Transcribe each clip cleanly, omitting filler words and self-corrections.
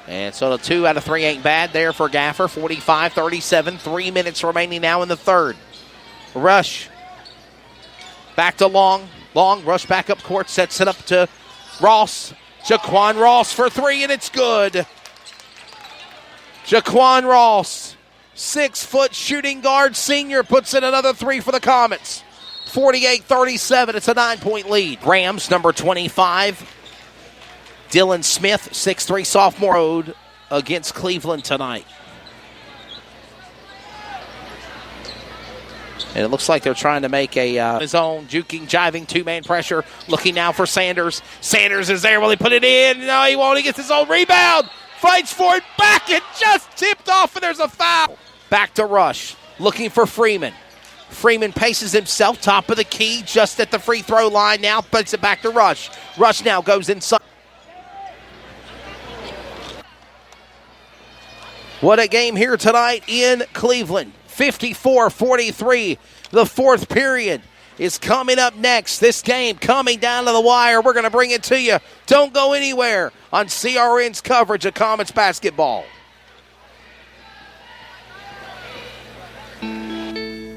And so the 2 out of 3 ain't bad there for Gaffer. 45-37, 3 minutes remaining now in the third. Rush. Back to Long. Long, rush back up court, sets it up to Ross. Jaquan Ross for 3, and it's good. Jaquan Ross, 6-foot shooting guard senior, puts in another 3 for the Comets. 48-37, it's a 9-point lead. Rams, number 25. Dylan Smith, 6'3", sophomore, road against Cleveland tonight. And it looks like they're trying to make a his own juking, jiving, two-man pressure. Looking now for Sanders. Sanders is there. Will he put it in? No, he won't. He gets his own rebound. Fights for it. Back. It just tipped off, and there's a foul. Back to Rush. Looking for Freeman. Freeman paces himself. Top of the key. Just at the free throw line now. Puts it back to Rush. Rush now goes inside. What a game here tonight in Cleveland. 54-43. The fourth period is coming up next. This game coming down to the wire. We're going to bring it to you. Don't go anywhere on CRN's coverage of Comets basketball.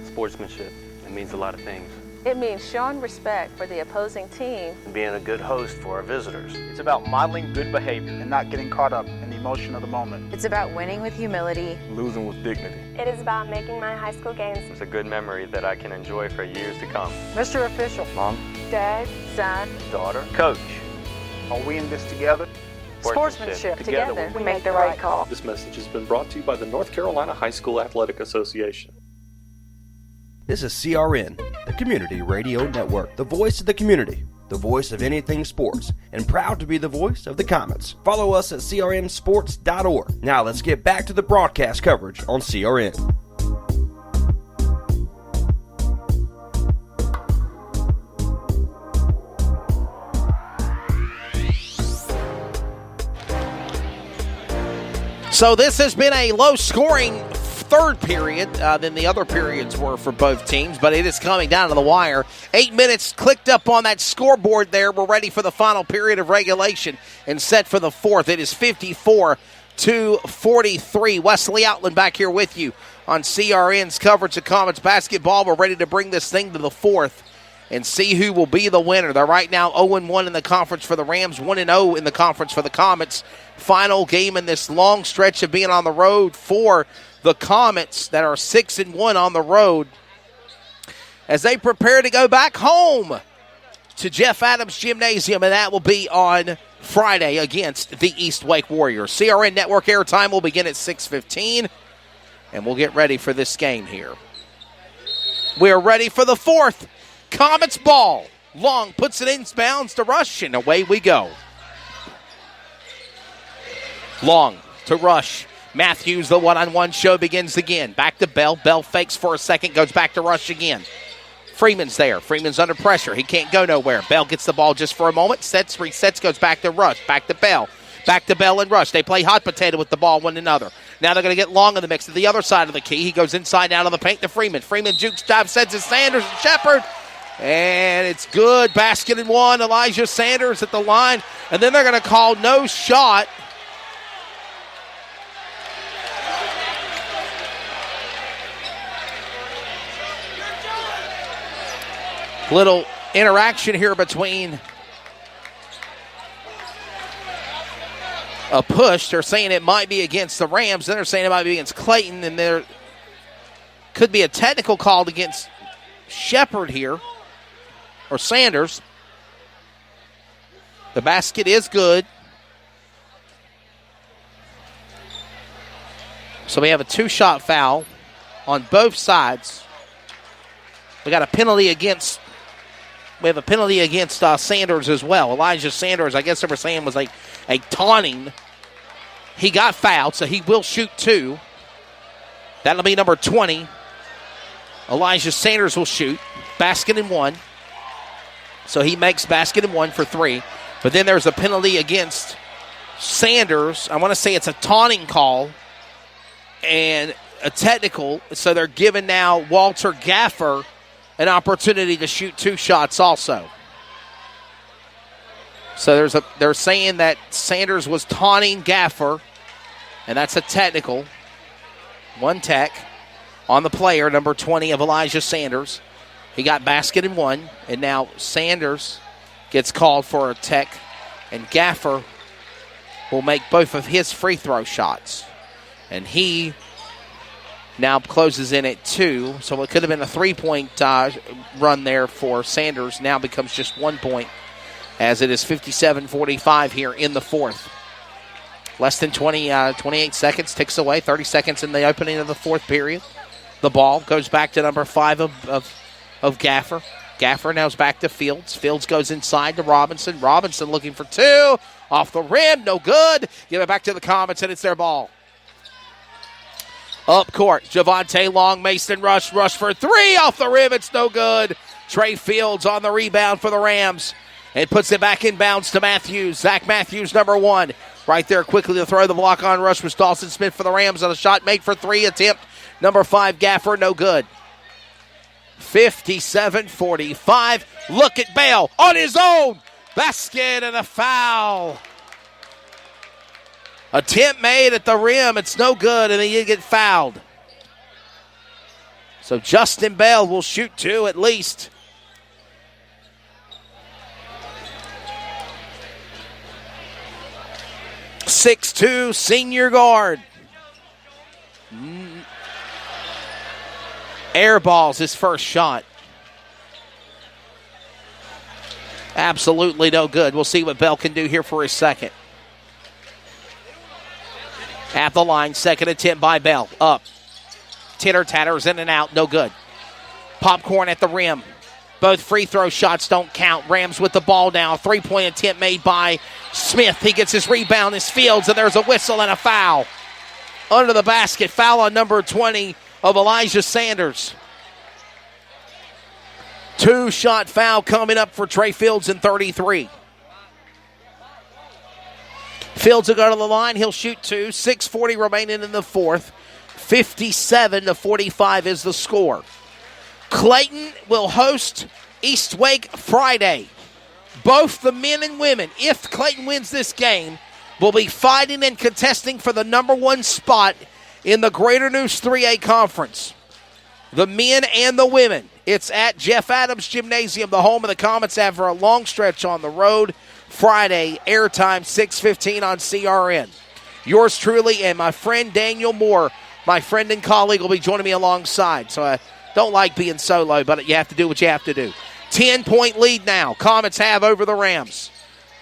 Sportsmanship. It means a lot of things. It means showing respect for the opposing team. And being a good host for our visitors. It's about modeling good behavior and not getting caught up in the emotion of the moment. It's about winning with humility. Losing with dignity. It is about making my high school games. It's a good memory that I can enjoy for years to come. Mr. Official. Mom. Dad, son, daughter, coach. Are we in this together? Sportsmanship. Together we make the right call. This message has been brought to you by the North Carolina High School Athletic Association. This is CRN, the Community Radio Network, the voice of the community, the voice of anything sports, and proud to be the voice of the Comets. Follow us at crnsports.org. Now let's get back to the broadcast coverage on CRN. So this has been a low-scoring third period than the other periods were for both teams, but it is coming down to the wire. 8 minutes clicked up on that scoreboard there. We're ready for the final period of regulation and set for the fourth. It is 54-43. Wesley Outland back here with you on CRN's coverage of Comets basketball. We're ready to bring this thing to the fourth and see who will be the winner. They're right now 0-1 in the conference for the Rams, 1-0 in the conference for the Comets. Final game in this long stretch of being on the road for the Comets that are 6-1 on the road as they prepare to go back home to Jeff Adams Gymnasium, and that will be on Friday against the East Wake Warriors. CRN Network airtime will begin at 6:15, and we'll get ready for this game here. We're ready for the fourth. Comets ball. Long puts it inbounds to Rush, and away we go. Long to Rush. Matthews, the one-on-one show begins again. Back to Bell. Bell fakes for a second, goes back to Rush again. Freeman's there. Freeman's under pressure. He can't go nowhere. Bell gets the ball just for a moment. Sets, resets, goes back to Rush. Back to Bell. Back to Bell and Rush. They play hot potato with the ball one another. Now they're going to get Long in the mix to the other side of the key. He goes inside out of the paint to Freeman. Freeman jukes, dive, sends it Sanders and Shepard. And it's good. Basket and one. Elijah Sanders at the line. And then they're going to call no shot. Little interaction here between a push. They're saying it might be against the Rams. Then they're saying it might be against Clayton. And there could be a technical called against Shepard here. Or Sanders. The basket is good. So we have a two-shot foul on both sides. We got a penalty against... We have a penalty against Sanders as well. Elijah Sanders, I guess they were saying, was a taunting. He got fouled, so he will shoot two. That'll be number 20. Elijah Sanders will shoot. Basket and one. So he makes basket and one for three. But then there's a penalty against Sanders. I want to say it's a taunting call and a technical. So they're giving now Walter Gaffer an opportunity to shoot two shots also. So they're saying that Sanders was taunting Gaffer And that's a technical. One tech on the player, number 20 of Elijah Sanders. He got basket and one, and now Sanders gets called for a tech, and Gaffer will make both of his free throw shots. And he now closes in at 2, so it could have been a 3-point run there for Sanders. Now becomes just 1 point, as it is 57-45 here in the fourth. Less than 28 seconds ticks away, 30 seconds in the opening of the fourth period. The ball goes back to number 5 of Gaffer. Gaffer now's back to Fields. Fields goes inside to Robinson. Robinson looking for 2. Off the rim, no good. Give it back to the Comets, and it's their ball. Up court, Javonte Long, Mason Rush for 3. Off the rim, it's no good. Trey Fields on the rebound for the Rams. It puts it back in bounds to Matthews. Zach Matthews, number 1. Right there, quickly to throw the block on rush was Dawson Smith for the Rams on a shot made for 3 attempt. Number 5, Gaffer, no good. 57-45. Look at Bell on his own. Basket and a foul. Attempt made at the rim. It's no good, and he did get fouled. So Justin Bell will shoot 2 at least. .6'2", senior guard. Airballs his first shot. Absolutely no good. We'll see what Bell can do here for his second. At the line, second attempt by Bell. Up. Titter-tatters in and out, no good. Popcorn at the rim. Both free throw shots don't count. Rams with the ball now. 3-point attempt made by Smith. He gets his rebound, his Fields, and there's a whistle and a foul. Under the basket, foul on number 20 of Elijah Sanders. 2-shot foul coming up for Trey Fields in 33. Fields will go to the line. He'll shoot 2. 6:40 remaining in the fourth. 57-45 is the score. Clayton will host East Wake Friday. Both the men and women, if Clayton wins this game, will be fighting and contesting for the number 1 spot in the Greater News 3A Conference. The men and the women. It's at Jeff Adams Gymnasium, the home of the Comets, after a long stretch on the road. Friday, airtime 6:15 on CRN. Yours truly and my friend Daniel Moore, my friend and colleague, will be joining me alongside. So I don't like being solo, but you have to do what you have to do. 10-point lead now. Comets have over the Rams.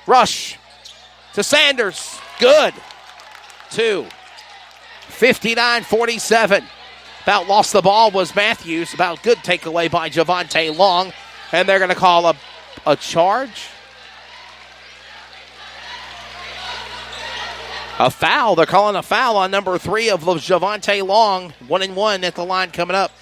Rush to Sanders. Good. 2. 59-47. About lost the ball was Matthews. About good takeaway by Javonte Long. And they're going to call a charge. A foul. They're calling a foul on number 3 of Javonte Long. 1-1 at the line coming up.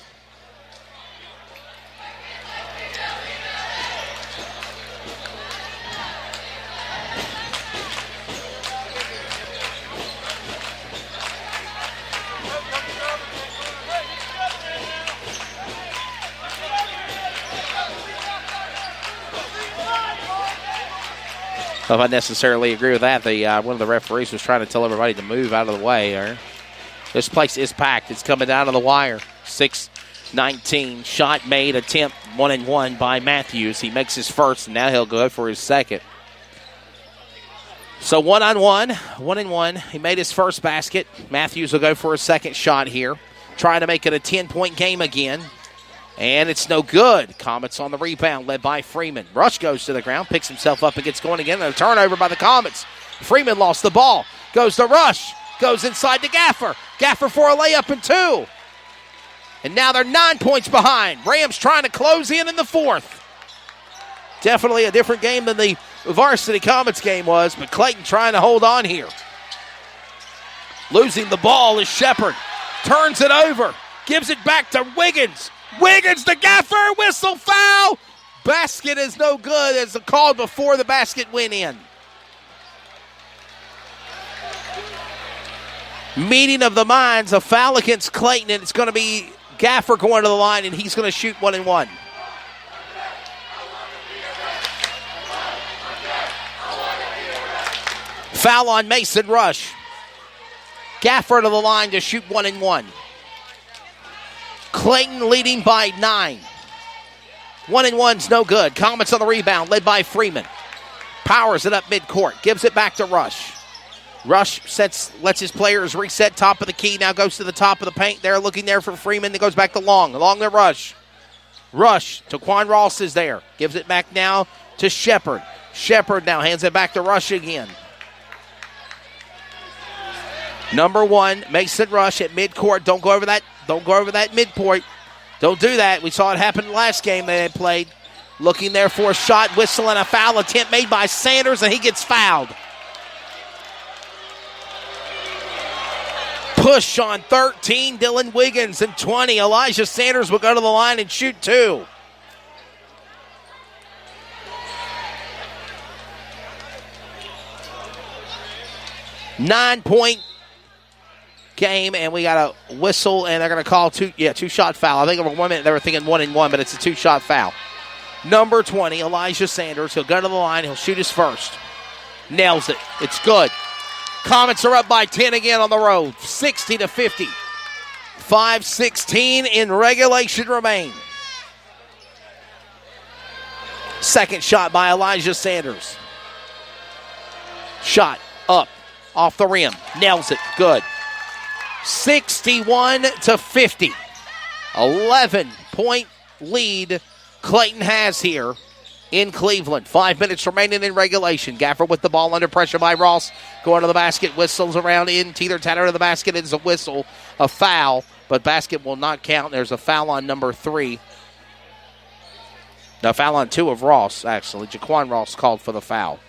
If I necessarily agree with that, one of the referees was trying to tell everybody to move out of the way. This place is packed. It's coming down to the wire. 6:19. Shot made, attempt 1-1 by Matthews. He makes his first, and now he'll go for his second. So 1-on-1, 1-1. He made his first basket. Matthews will go for a second shot here, trying to make it a 10-point game again. And it's no good. Comets on the rebound, led by Freeman. Rush goes to the ground, picks himself up and gets going again. A turnover by the Comets. Freeman lost the ball. Goes to Rush. Goes inside to Gaffer. Gaffer for a layup and 2. And now they're 9 points behind. Rams trying to close in the fourth. Definitely a different game than the Varsity Comets game was, but Clayton trying to hold on here. Losing the ball is Shepard. Turns it over. Gives it back to Wiggins. Wiggins to Gaffer, whistle, foul. Basket is no good as the call before the basket went in. Meeting of the minds, a foul against Clayton, and it's going to be Gaffer going to the line, and he's going to shoot 1-1. Foul on Mason Rush. Gaffer to the line to shoot 1-1. Clayton leading by 9. 1-1's no good. Comets on the rebound, led by Freeman. Powers it up midcourt, gives it back to Rush. Rush lets his players reset top of the key, now goes to the top of the paint. They're looking there for Freeman, that goes back to Long to Rush. Rush, Taquan Ross is there, gives it back now to Shepard. Shepard now hands it back to Rush again. Number 1, Mason Rush at midcourt. Don't go over that midpoint. Don't do that. We saw it happen last game they had played. Looking there for a shot, whistle, and a foul attempt made by Sanders, and he gets fouled. Push on 13, Dylan Wiggins, and 20. Elijah Sanders will go to the line and shoot 2. Nine-point game, and we got a whistle, and they're going to call two-shot foul. I think over 1 minute they were thinking 1-1, but it's a 2-shot foul. Number 20, Elijah Sanders. He'll go to the line. He'll shoot his first. Nails it. It's good. Comets are up by 10 again on the road, 60-50. 5:16 in regulation remain. Second shot by Elijah Sanders. Shot up off the rim. Nails it. Good. 61-50. 11-point lead Clayton has here in Cleveland. 5 minutes remaining in regulation. Gaffer with the ball under pressure by Ross. Going to the basket, whistles around in. Teeter-tatter to the basket. It's a whistle, a foul, but basket will not count. There's a foul on number 3. No, foul on 2 of Ross, actually. Jaquan Ross called for the foul.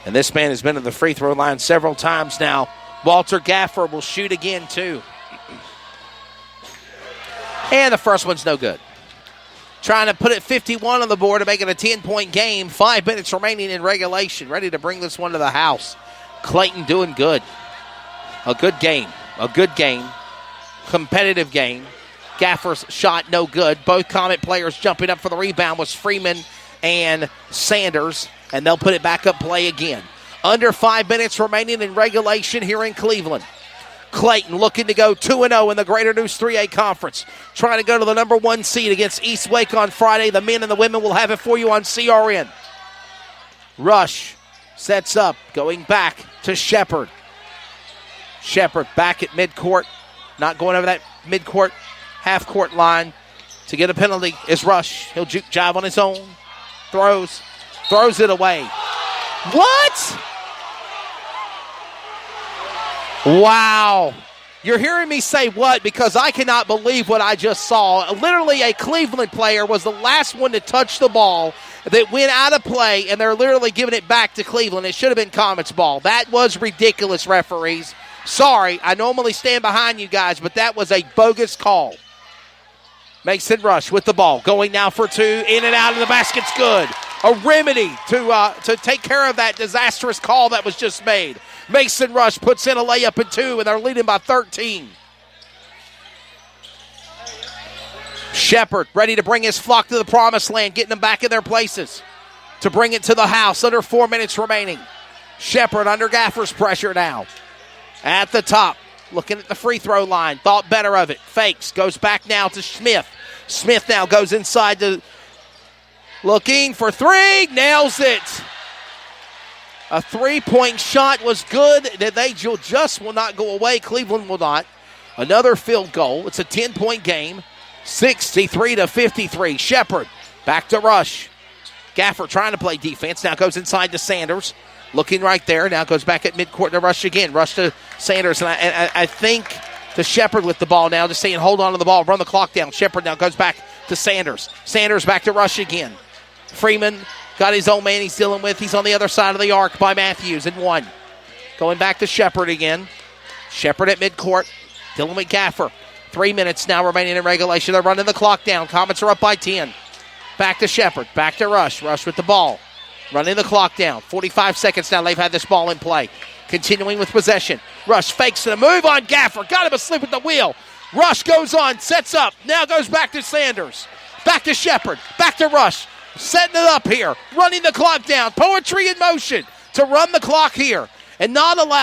And this man has been to the free throw line several times now. Walter Gaffer will shoot again, too. And the first one's no good. Trying to put it 51 on the board to make it a 10-point game. 5 minutes remaining in regulation. Ready to bring this one to the house. Clayton doing good. A good game. A good game. Competitive game. Gaffer's shot no good. Both Comet players jumping up for the rebound was Freeman and Sanders. And they'll put it back up play again. Under 5 minutes remaining in regulation here in Cleveland. Clayton looking to go 2-0 in the Greater News 3A Conference. Trying to go to the number 1 seed against East Wake on Friday. The men and the women will have it for you on CRN. Rush sets up, going back to Shepard. Shepard back at midcourt. Not going over that midcourt, half-court line. To get a penalty is Rush. He'll juke jive on his own. Throws it away. What? Wow. You're hearing me say what? Because I cannot believe what I just saw. Literally, a Cleveland player was the last one to touch the ball that went out of play, and they're literally giving it back to Cleveland. It should have been Comets ball. That was ridiculous, referees. Sorry, I normally stand behind you guys, but that was a bogus call. Mason Rush with the ball. Going now for 2. In and out of the basket's good. A remedy to take care of that disastrous call that was just made. Mason Rush puts in a layup and 2, and they're leading by 13. Shepard ready to bring his flock to the promised land, getting them back in their places to bring it to the house. Under 4 minutes remaining. Shepard under Gaffer's pressure now. At the top, looking at the free throw line. Thought better of it. Fakes. Goes back now to Smith. Smith now goes inside to looking for 3. Nails it. A 3-point shot was good. They just will not go away. Cleveland will not. Another field goal. It's a 10-point game. 63-53. Shepard back to Rush. Gaffer trying to play defense. Now goes inside to Sanders. Looking right there. Now goes back at midcourt to Rush again. Rush to Sanders. And I think to Shepard with the ball now. Just saying hold on to the ball. Run the clock down. Shepard now goes back to Sanders. Sanders back to Rush again. Freeman got his own man he's dealing with. He's on the other side of the arc by Matthews and 1. Going back to Shepard again. Shepard at midcourt. Dealing with Gaffer. 3 minutes now remaining in regulation. They're running the clock down. Comets are up by 10. Back to Shepard. Back to Rush. Rush with the ball. Running the clock down. 45 seconds now. They've had this ball in play. Continuing with possession. Rush fakes and a move on Gaffer. Got him asleep at the wheel. Rush goes on. Sets up. Now goes back to Sanders. Back to Shepard. Back to Rush. Setting it up here. Running the clock down. Poetry in motion to run the clock here. And not allow